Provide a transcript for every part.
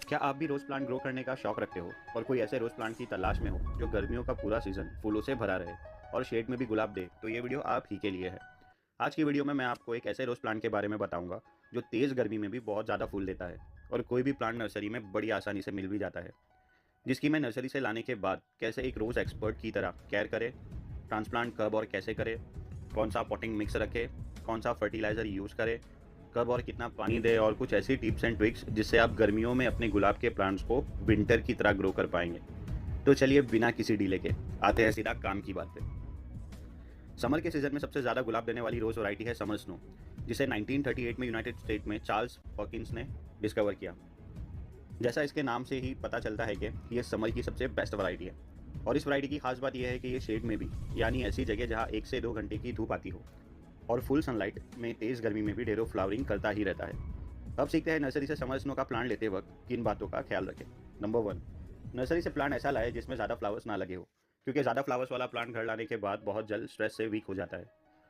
क्या आप भी रोज़ प्लांट ग्रो करने का शौक रखते हो और कोई ऐसे रोज़ प्लांट की तलाश में हो जो गर्मियों का पूरा सीज़न फूलों से भरा रहे और शेड में भी गुलाब दे? तो ये वीडियो आप ही के लिए है। आज की वीडियो में मैं आपको एक ऐसे रोज़ प्लांट के बारे में बताऊंगा जो तेज़ गर्मी में भी बहुत ज़्यादा फूल देता है और कोई भी प्लांट नर्सरी में बड़ी आसानी से मिल भी जाता है, जिसकी मैं नर्सरी से लाने के बाद कैसे एक रोज़ एक्सपर्ट की तरह केयर करें, ट्रांसप्लांट कब और कैसे करें, कौन सा पॉटिंग मिक्स रखें, कौन सा फर्टिलाइज़र यूज़ करें, कब और कितना पानी दें, और कुछ ऐसी टिप्स एंड ट्रिक्स जिससे आप गर्मियों में अपने गुलाब के प्लांट्स को विंटर की तरह ग्रो कर पाएंगे। तो चलिए बिना किसी डीले के आते हैं सीधा काम की बात पे। समर के सीजन में सबसे ज़्यादा गुलाब देने वाली रोज़ वैरायटी है समर स्नो, जिसे 1938 में यूनाइटेड स्टेट में चार्ल्स हॉकिंस ने डिस्कवर किया। जैसा इसके नाम से ही पता चलता है कि ये समर की सबसे बेस्ट वैरायटी है, और इस वैरायटी की खास बात यह है कि ये शेड में भी, यानी ऐसी जगह जहाँ 1 से 2 घंटे की धूप आती हो, और फुल सनलाइट में तेज़ गर्मी में भी ढेरों फ्लावरिंग करता ही रहता है। अब सीखते हैं नर्सरी से समर स्नो का प्लांट लेते वक्त किन बातों का ख्याल रखें। नंबर 1, नर्सरी से प्लांट ऐसा लाए जिसमें ज़्यादा फ्लावर्स ना लगे हो, क्योंकि ज़्यादा फ्लावर्स वाला प्लांट घर लाने के बाद बहुत जल्द स्ट्रेस से वीक हो जाता है,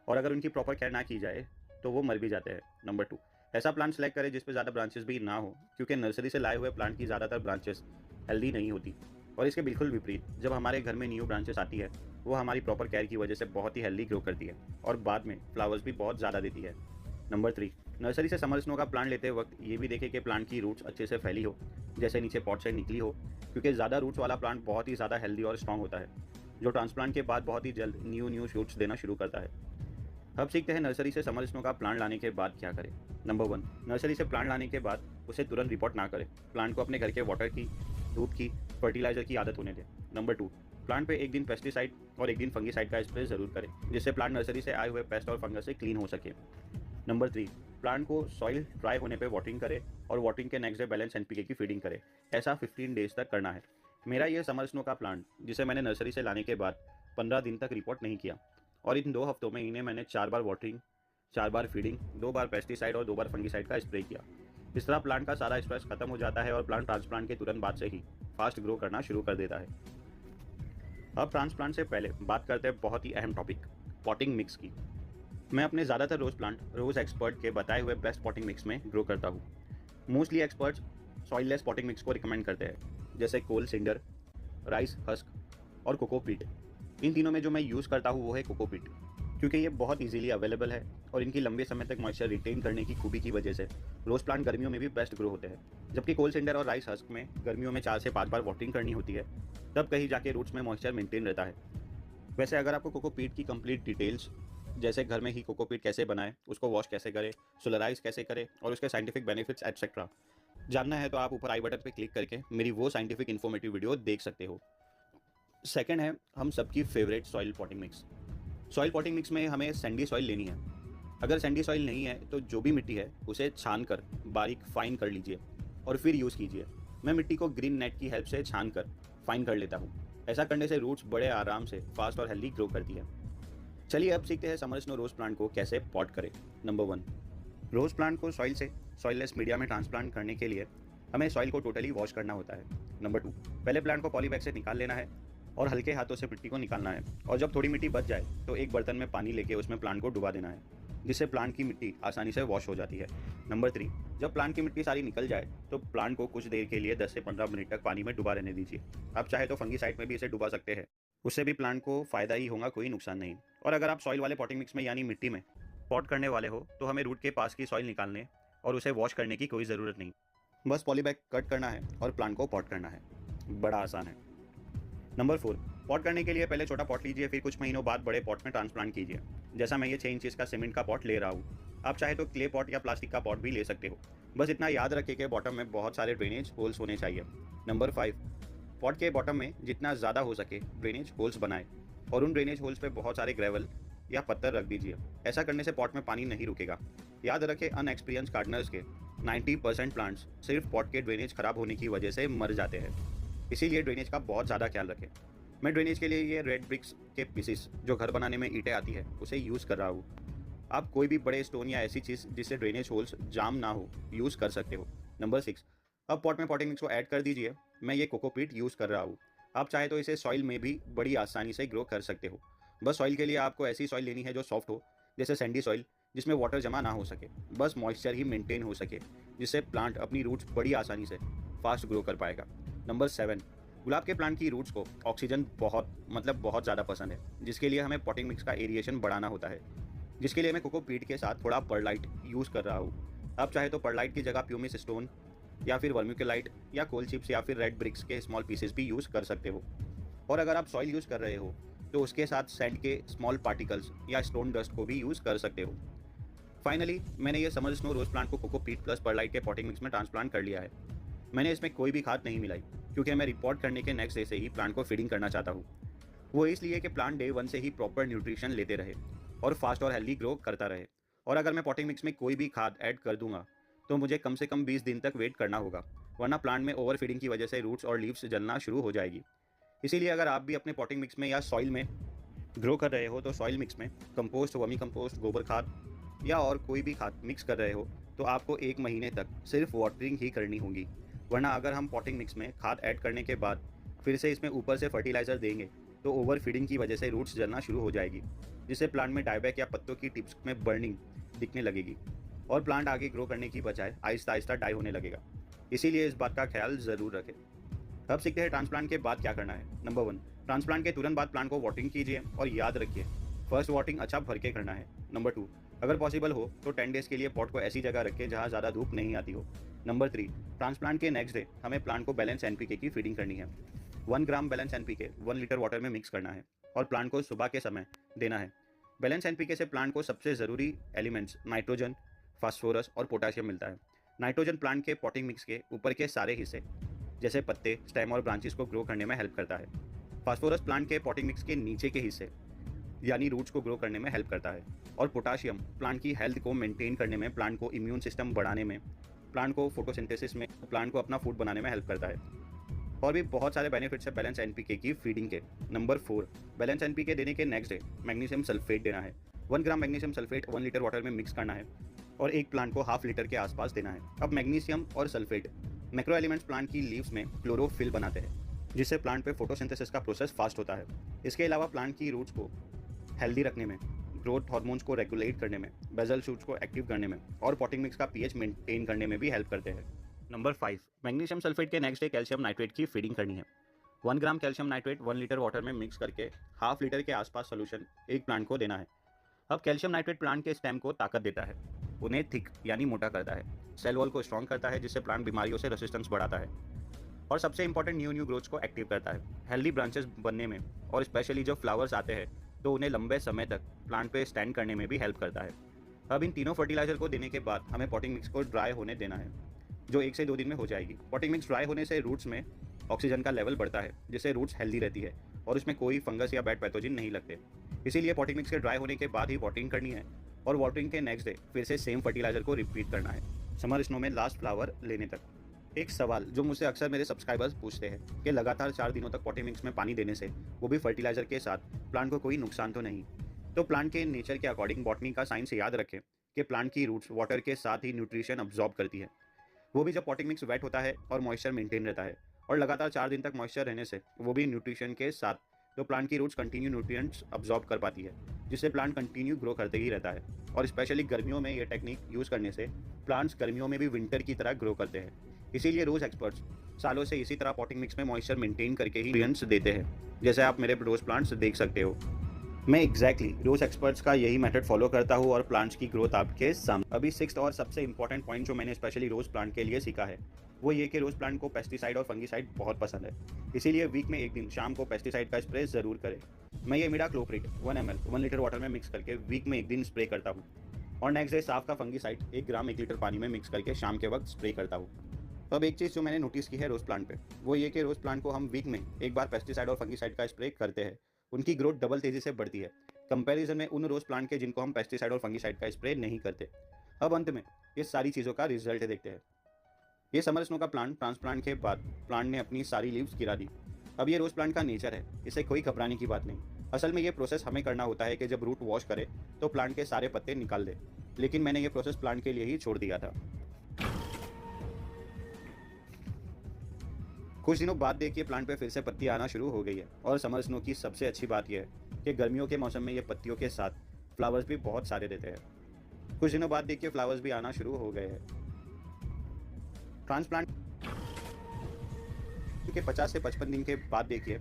और अगर उनकी प्रॉपर केयर ना की जाए तो वो मर भी जाते हैं। नंबर 2, ऐसा प्लांट सेलेक्ट करें जिसपे ज़्यादा ब्रांचेस भी ना हो, क्योंकि नर्सरी से लाए हुए प्लांट की ज़्यादातर ब्रांचेस हेल्दी नहीं होती, और इसके बिल्कुल विपरीत जब हमारे घर में न्यू ब्रांचेस आती है वो हमारी प्रॉपर केयर की वजह से बहुत ही हेल्दी ग्रो करती है और बाद में फ्लावर्स भी बहुत ज़्यादा देती है। नंबर 3, नर्सरी से समर स्नो का प्लांट लेते वक्त ये भी देखें कि प्लांट की रूट्स अच्छे से फैली हो, जैसे नीचे पॉट से निकली हो, क्योंकि ज़्यादा रूट्स वाला प्लांट बहुत ही ज़्यादा हेल्दी और स्ट्रॉन्ग होता है, जो ट्रांसप्लांट के बाद बहुत ही जल्द न्यू न्यू शूट्स देना शुरू करता है। अब सीखते हैं नर्सरी से समर स्नो का प्लांट लाने के बाद क्या करें। नंबर 1, नर्सरी से प्लांट लाने के बाद उसे तुरंत रिपोर्ट ना करें। प्लांट को अपने घर के वाटर की, धूप की, फर्टिलाइजर की आदत होने दें। नंबर 2, प्लांट पे एक दिन पेस्टिसाइड और एक दिन फंगीसाइड का स्प्रे जरूर करें, जिससे प्लांट नर्सरी से आए हुए पेस्ट और फंगस से क्लीन हो सके। नंबर 3, प्लांट को सॉइल ड्राई होने पे वाटरिंग करें और वाटरिंग के नेक्स्ट डे बैलेंस एनपीके की फीडिंग करें। ऐसा 15 डेज तक करना है। मेरा ये समर स्नो का प्लांट, जिसे मैंने नर्सरी से लाने के बाद 15 दिन तक रिपोर्ट नहीं किया, और इन 2 हफ्तों में इन्हें मैंने 4 बार वाटरिंग, 4 बार फीडिंग, 2 बार पेस्टिसाइड और 2 बार फंगीसाइड का स्प्रे किया। इस तरह प्लांट का सारा स्ट्रेस खत्म हो जाता है और प्लांट ट्रांसप्लांट के तुरंत बाद से ही फास्ट ग्रो करना शुरू कर देता है। अब ट्रांसप्लांट से पहले बात करते हैं बहुत ही अहम टॉपिक, पॉटिंग मिक्स की। मैं अपने ज़्यादातर रोज़ प्लांट रोज़ एक्सपर्ट के बताए हुए बेस्ट पॉटिंग मिक्स में ग्रो करता हूँ। Mostly experts soilless potting mix को रिकमेंड करते हैं, जैसे कोल सिंडर, राइस हस्क और कोकोपीट। इन तीनों में जो मैं यूज़ करता हूँ वो है कोकोपीट, क्योंकि ये बहुत इजीली अवेलेबल है और इनकी लंबे समय तक मॉइस्चर रिटेन करने की खूबी की वजह से रोज़ प्लांट गर्मियों में भी बेस्ट ग्रो होते हैं। जबकि कोल सिंडर और राइस हस्क में गर्मियों में 4 से 5 बार वाटरिंग करनी होती है, तब कहीं जाके रूट्स में मॉइस्चर मेंटेन रहता है। वैसे अगर आपको कोकोपीट की कंप्लीट डिटेल्स, जैसे घर में ही कोकोपीट कैसे बनाएं, उसको वॉश कैसे करें, सोलराइज कैसे करें और उसके साइंटिफिक बेनिफिट्स एटसेट्रा जानना है, तो आप ऊपर आई बटन पर क्लिक करके मेरी वो साइंटिफिक इन्फॉर्मेटिव वीडियो देख सकते हो। सेकंड है हम सबकी favourite soil potting mix. Soil potting mix में हमें सैंडी सॉइल लेनी है। अगर सैंडी सॉइल नहीं है तो जो भी मिट्टी है उसे छान कर बारीक फाइन कर लीजिए और फिर यूज़ कीजिए। मैं मिट्टी को ग्रीन नेट की हेल्प से छान कर फाइन कर लेता हूँ। ऐसा करने से रूट्स बड़े आराम से फास्ट और हेल्दी ग्रो करती है। चलिए अब सीखते हैं समर स्नो रोज़ प्लांट को कैसे पॉट करें। नंबर 1, रोज़ प्लांट को सॉइल से सॉइललेस मीडिया में ट्रांसप्लांट करने के लिए हमें सॉइल को टोटली वॉश करना होता है। नंबर 2, पहले प्लांट को पॉलीबैग से निकाल लेना है और हल्के हाथों से मिट्टी को निकालना है, और जब थोड़ी मिट्टी बच जाए तो एक बर्तन में पानी लेके उसमें प्लांट को डुबा देना है, जिससे प्लांट की मिट्टी आसानी से वॉश हो जाती है। नंबर 3, जब प्लांट की मिट्टी सारी निकल जाए तो प्लांट को कुछ देर के लिए 10 से 15 मिनट तक पानी में डुबा रहने दीजिए। आप चाहे तो फंगीसाइड में भी इसे डुबा सकते हैं, उससे भी प्लांट को फ़ायदा ही होगा, कोई नुकसान नहीं। और अगर आप सॉइल वाले पॉटिंग मिक्स में यानी मिट्टी में पॉट करने वाले हो तो हमें रूट के पास की सॉइल निकालने और उसे वॉश करने की कोई ज़रूरत नहीं। बस पॉलीबैग कट करना है और प्लांट को पॉट करना है। बड़ा आसान है। नंबर 4, पॉट करने के लिए पहले छोटा पॉट लीजिए, फिर कुछ महीनों बाद बड़े पॉट में ट्रांसप्लांट कीजिए। जैसा मैं ये 6 इंचेस का सीमेंट का पॉट ले रहा हूँ। आप चाहे तो क्ले पॉट या प्लास्टिक का पॉट भी ले सकते हो। बस इतना याद रखें कि बॉटम में बहुत सारे ड्रेनेज होल्स होने चाहिए। नंबर 5, पॉट के बॉटम में जितना ज़्यादा हो सके ड्रेनेज होल्स बनाएं, और उन ड्रेनेज होल्स पे बहुत सारे ग्रेवल या पत्थर रख दीजिए। ऐसा करने से पॉट में पानी नहीं रुकेगा। याद रखें, अनएक्सपीरियंस गार्डनर्स के 90% प्लांट्स सिर्फ पॉट के ड्रेनेज खराब होने की वजह से मर जाते हैं, इसीलिए ड्रेनेज का बहुत ज़्यादा ख्याल रखें। मैं ड्रेनेज के लिए ये रेड ब्रिक्स के पीसेस जो घर बनाने में ईंटें आती है उसे यूज़ कर रहा हूँ। आप कोई भी बड़े स्टोन या ऐसी चीज़ जिससे ड्रेनेज होल्स जाम ना हो यूज़ कर सकते हो। नंबर 6, अब पॉट में पॉटिंग मिक्स को ऐड कर दीजिए। मैं ये कोकोपीट यूज़ कर रहा हूँ। आप चाहे तो इसे सॉइल में भी बड़ी आसानी से ग्रो कर सकते हो। बस सॉइल के लिए आपको ऐसी सॉइल लेनी है जो सॉफ्ट हो, जैसे सैंडी सॉइल, जिसमें वाटर जमा ना हो सके, बस मॉइस्चर ही मेंटेन हो सके, जिससे प्लांट अपनी रूट्स बड़ी आसानी से फास्ट ग्रो कर पाएगा। नंबर 7, गुलाब के प्लांट की रूट्स को ऑक्सीजन बहुत ज़्यादा पसंद है, जिसके लिए हमें पॉटिंग मिक्स का एरिएशन बढ़ाना होता है, जिसके लिए मैं कोकोपीट के साथ थोड़ा परलाइट यूज़ कर रहा हूँ। आप चाहे तो परलाइट की जगह प्यूमिस स्टोन या फिर वर्मिकुलाइट या कोल चिप्स या फिर रेड ब्रिक्स के स्मॉल पीसेस भी यूज़ कर सकते हो। और अगर आप सॉइल यूज़ कर रहे हो तो उसके साथ सैंड के स्मॉल पार्टिकल्स या स्टोन डस्ट को भी यूज़ कर सकते हो। फाइनली मैंने ये समर स्नो रोज प्लांट को कोकोपीट प्लस परलाइट के पॉटिंग मिक्स में ट्रांसप्लांट कर लिया है। मैंने इसमें कोई भी खाद नहीं मिलाई, क्योंकि मैं रिपोर्ट करने के नेक्स्ट डे से ही प्लांट को फीडिंग करना चाहता हूँ। वो इसलिए कि प्लांट डे 1 से ही प्रॉपर न्यूट्रिशन लेते रहे और फास्ट और हेल्दी ग्रो करता रहे। और अगर मैं पॉटिंग मिक्स में कोई भी खाद ऐड कर दूंगा तो मुझे कम से कम 20 दिन तक वेट करना होगा, वरना प्लांट में ओवर फीडिंग की वजह से रूट्स और लीव्स जलना शुरू हो जाएगी। इसीलिए अगर आप भी अपने पॉटिंग मिक्स में या सॉइल में ग्रो कर रहे हो तो सॉइल मिक्स में कंपोस्ट, वर्मी कंपोस्ट, गोबर खाद या और कोई भी खाद मिक्स कर रहे हो तो आपको 1 महीने तक सिर्फ वाटरिंग ही करनी होगी। वरना अगर हम पॉटिंग मिक्स में खाद ऐड करने के बाद फिर से इसमें ऊपर से फर्टिलाइज़र देंगे तो ओवर फीडिंग की वजह से रूट्स जलना शुरू हो जाएगी, जिससे प्लांट में डायबैक या पत्तों की टिप्स में बर्निंग दिखने लगेगी और प्लांट आगे ग्रो करने की बजाय आहिस्ता आहिस्ता डाई होने लगेगा। इसीलिए इस बात का ख्याल ज़रूर रखें। अब सीखते हैं ट्रांसप्लांट के बाद क्या करना है। नंबर 1, ट्रांसप्लांट के तुरंत बाद प्लांट को वाटरिंग कीजिए और याद रखिए फर्स्ट वाटरिंग अच्छा भर के करना है। नंबर 2, अगर पॉसिबल हो तो 10 डेज़ के लिए पॉट को ऐसी जगह रखें जहाँ ज़्यादा धूप नहीं आती हो। नंबर 3, ट्रांसप्लांट के नेक्स्ट डे हमें प्लांट को बैलेंस एनपीके की फीडिंग करनी है। 1 ग्राम बैलेंस एनपीके 1 लीटर वाटर में मिक्स करना है और प्लांट को सुबह के समय देना है। बैलेंस एनपीके से प्लांट को सबसे ज़रूरी एलिमेंट्स नाइट्रोजन, फास्फोरस और पोटाशियम मिलता है। नाइट्रोजन प्लांट के पॉटिंग मिक्स के ऊपर के सारे हिस्से जैसे पत्ते, स्टेम और ब्रांचेस को ग्रो करने में हेल्प करता है। फास्फोरस प्लांट के पॉटिंग मिक्स के नीचे के हिस्से यानी रूट्स को ग्रो करने में हेल्प करता है। और पोटाशियम प्लांट की हेल्थ को मेंटेन करने में, प्लांट को इम्यून सिस्टम बढ़ाने में, प्लांट को फोटोसिंथेसिस में, प्लांट को अपना फूड बनाने में हेल्प करता है। और भी बहुत सारे बेनिफिट्स है बैलेंस एनपीके की फीडिंग के। नंबर 4, बैलेंस एनपीके देने के नेक्स्ट डे मैग्नीशियम सल्फेट देना है। 1 ग्राम मैग्नीशियम सल्फेट 1 लीटर वाटर में मिक्स करना है और एक प्लांट को हाफ लीटर के आसपास देना है। अब मैग्नीशियम और सल्फेट मैक्रो एलिमेंट्स प्लांट की लीव्स में क्लोरोफिल बनाते हैं, जिससे प्लांट पे फोटोसिंथेसिस का प्रोसेस फास्ट होता है। इसके अलावा प्लांट की रूट्स को हेल्दी रखने में, ग्रोथ हार्मोन्स को रेगुलेट करने में, बेजल शूट्स को एक्टिव करने में और पॉटिंग मिक्स का पीएच मेंटेन करने में भी हेल्प करते हैं। नंबर 5, मैग्नीशियम सल्फेट के नेक्स्ट डे कैल्शियम नाइट्रेट की फीडिंग करनी है। 1 ग्राम कैल्शियम नाइट्रेट 1 लीटर वाटर में मिक्स करके हाफ लीटर के आसपास सोल्यूशन एक प्लांट को देना है। अब कैल्शियम नाइट्रेट प्लांट के स्टेम को ताकत देता है, उन्हें थिक यानी मोटा करता है, सेल वॉल को स्ट्रॉन्ग करता है, जिससे प्लांट बीमारियों से रेसिस्टेंस बढ़ाता है और सबसे इंपॉर्टेंट न्यू ग्रोथ्स को एक्टिव करता है, हेल्दी ब्रांचेस बनने में, और स्पेशली जब फ्लावर्स आते हैं तो उन्हें लंबे समय तक प्लांट पे स्टैंड करने में भी हेल्प करता है। अब इन तीनों फर्टिलाइजर को देने के बाद हमें पॉटिंग मिक्स को ड्राई होने देना है, जो 1 से 2 दिन में हो जाएगी। पॉटिंग मिक्स ड्राई होने से रूट्स में ऑक्सीजन का लेवल बढ़ता है, जिससे रूट्स हेल्दी रहती है और उसमें कोई फंगस या बैड पैथोजन नहीं लगते। इसीलिए पॉटिंग मिक्स के ड्राई होने के बाद ही वाटरिंग करनी है और वाटरिंग के नेक्स्ट डे फिर से सेम फर्टिलाइजर को रिपीट करना है, समर स्नो में लास्ट फ्लावर लेने तक। एक सवाल जो मुझसे अक्सर मेरे सब्सक्राइबर्स पूछते हैं कि लगातार 4 दिनों तक पॉटिंग मिक्स में पानी देने से, वो भी फर्टिलाइजर के साथ, प्लांट को कोई नुकसान तो नहीं? तो प्लांट के नेचर के अकॉर्डिंग बॉटनी का साइंस याद रखें कि प्लांट की रूट्स वाटर के साथ ही न्यूट्रिशन अब्जॉर्ब करती है, वो भी जब पॉटिंग मिक्स वेट होता है और मॉइस्चर मेंटेन रहता है। और लगातार 4 दिन तक मॉइस्चर रहने से, वो भी न्यूट्रिशन के साथ, तो प्लांट की रूट्स कंटिन्यू न्यूट्रिएंट्स अब्जॉर्ब कर पाती है, जिससे प्लांट कंटिन्यू ग्रो करते ही रहता है। और स्पेशली गर्मियों में ये टेक्निक यूज़ करने से प्लांट्स गर्मियों में भी विंटर की तरह ग्रो करते हैं। इसीलिए रोज़ एक्सपर्ट्स सालों से इसी तरह पॉटिंग मिक्स में मॉइस्चर मेंटेन करके ही न्यूट्रिएंट्स देते हैं, जैसे आप मेरे रोज प्लांट्स देख सकते हो। मैं एग्जैक्टली रोज एक्सपर्ट्स का यही मेथड फॉलो करता हूँ और प्लांट्स की ग्रोथ आपके सामने। अभी 6th और सबसे इंपॉर्टेंट पॉइंट जो मैंने स्पेशली रोज प्लांट के लिए सीखा है, वो ये कि रोज प्लांट को पेस्टिसाइड और फंगिसाइड बहुत पसंद है। इसीलिए वीक में 1 दिन शाम को पेस्टिसाइड का स्प्रे ज़रूर करें। मैं ये इमिडाक्लोप्रिड 1 ml 1 लीटर वाटर में मिक्स करके वीक में 1 दिन स्प्रे करता हूँ और नेक्स्ट डे साफ का फंगिसाइड 1 ग्राम 1 लीटर पानी में मिक्स करके शाम के वक्त स्प्रे करता हूँ। अब एक चीज़ जो मैंने नोटिस की है रोज प्लांट पे, वो ये कि रोज प्लांट को हम वीक में 1 बार पेस्टिसाइड और फंगिसाइड का स्प्रे करते हैं, उनकी ग्रोथ डबल तेज़ी से बढ़ती है कंपैरिजन में उन रोज प्लांट के जिनको हम पेस्टिसाइड और फंगिसाइड का स्प्रे नहीं करते। अब अंत में ये सारी चीज़ों का रिजल्ट देखते हैं। ये समर स्नो का प्लांट ट्रांसप्लांट के बाद प्लांट ने अपनी सारी लीव्स गिरा दी। अब ये रोज प्लांट का नेचर है, इसे कोई घबराने की बात नहीं। असल में ये प्रोसेस हमें करना होता है कि जब रूट वॉश करे तो प्लांट के सारे पत्ते निकाल दे, लेकिन मैंने ये प्रोसेस प्लांट के लिए ही छोड़ दिया था। कुछ दिनों बाद देखिए प्लांट पे फिर से पत्ती आना शुरू हो गई है। और समर स्नो की सबसे अच्छी बात यह है कि गर्मियों के मौसम में ये पत्तियों के साथ फ्लावर्स भी बहुत सारे देते हैं। कुछ दिनों बाद देखिए फ्लावर्स भी आना शुरू हो गए हैं। ट्रांसप्लांट क्योंकि 50 से 55 दिन के बाद देखिए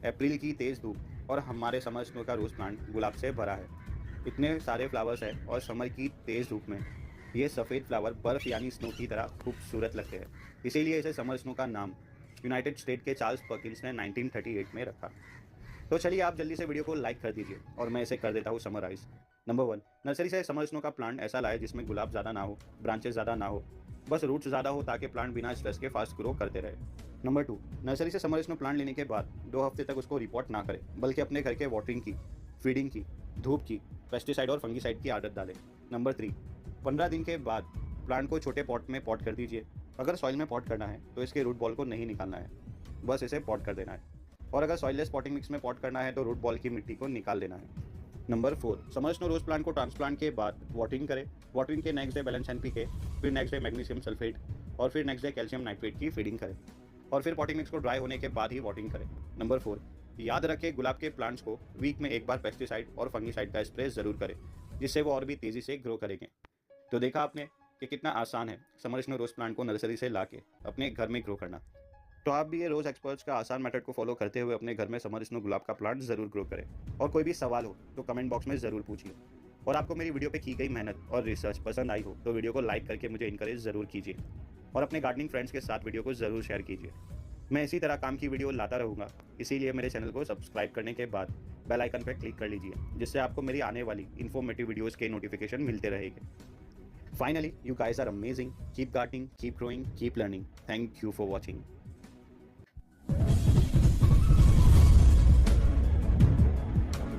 अप्रैल की तेज़ धूप और हमारे समर स्नो का रोज़ प्लांट गुलाब से भरा है। इतने सारे फ्लावर्स हैं और समर की तेज़ धूप में ये सफ़ेद फ्लावर बर्फ़ यानी स्नो की तरह खूबसूरत लगते हैं। इसीलिए इसे समर स्नो का नाम यूनाइटेड स्टेट के चार्ल्स पर्किंस ने 1938 में रखा। तो चलिए आप जल्दी से वीडियो को लाइक कर दीजिए और मैं इसे कर देता हूँ समराइज़। नंबर 1, नर्सरी से समर स्नो का प्लांट ऐसा लाए जिसमें गुलाब ज़्यादा ना हो, ब्रांचेस ज़्यादा ना हो, बस रूट्स ज़्यादा हो ताकि प्लांट बिना स्ट्रेस के फास्ट ग्रो करते रहे। नंबर 2, नर्सरी से समर स्नो प्लांट लेने के बाद 2 हफ्ते तक उसको रिपोर्ट ना करें, बल्कि अपने घर के वाटरिंग की, फीडिंग की, धूप की, पेस्टिसाइड और फंगीसाइड की आदत डालें। नंबर 3, 15 दिन के बाद प्लांट को छोटे पॉट में पॉट कर दीजिए। अगर सॉइल में पॉट करना है तो इसके रूट बॉल को नहीं निकालना है, बस इसे पॉट कर देना है। और अगर सॉइललेस पॉटिंग मिक्स में पॉट करना है तो रूट बॉल की मिट्टी को निकाल देना है। Number 4, summer snow rose plant को ट्रांसप्लांट के बाद वाटरिंग करें। वाटरिंग के नेक्स्ट डे बैलेंस एनपीके, फिर नेक्स्ट डे मैग्नीशियम सल्फेट और फिर नेक्स्ट डे कैल्शियम नाइट्रेट की फीडिंग करें और फिर पॉटिंग मिक्स को ड्राई होने के बाद ही वाटरिंग करें। नंबर 4, याद रखें गुलाब के प्लांट्स को वीक में एक बार पेस्टिसाइड और फंगीसाइड का स्प्रे ज़रूर करें, जिससे वो और भी तेज़ी से ग्रो करेंगे। तो देखा आपने कि कितना आसान है समर स्नो रोज प्लांट को नर्सरी से ला के अपने घर में ग्रो करना। तो आप भी ये रोज़ एक्सपर्ट्स का आसान मेथड को फॉलो करते हुए अपने घर में समर स्नो गुलाब का प्लांट ज़रूर ग्रो करें। और कोई भी सवाल हो तो कमेंट बॉक्स में ज़रूर पूछिए। और आपको मेरी वीडियो पे की गई मेहनत और रिसर्च पसंद आई हो तो वीडियो को लाइक करके मुझे इनकरेज ज़रूर कीजिए और अपने गार्डनिंग फ्रेंड्स के साथ वीडियो को ज़रूर शेयर कीजिए। मैं इसी तरह काम की वीडियो लाता रहूँगा, इसीलिए मेरे चैनल को सब्सक्राइब करने के बाद बेल आइकन पर क्लिक कर लीजिए, जिससे आपको मेरी आने वाली इन्फॉर्मेटिव वीडियोज़ के नोटिफिकेशन मिलते रहेंगे। Finally, you guys are amazing. Keep gardening, keep growing, keep learning. Thank you for watching.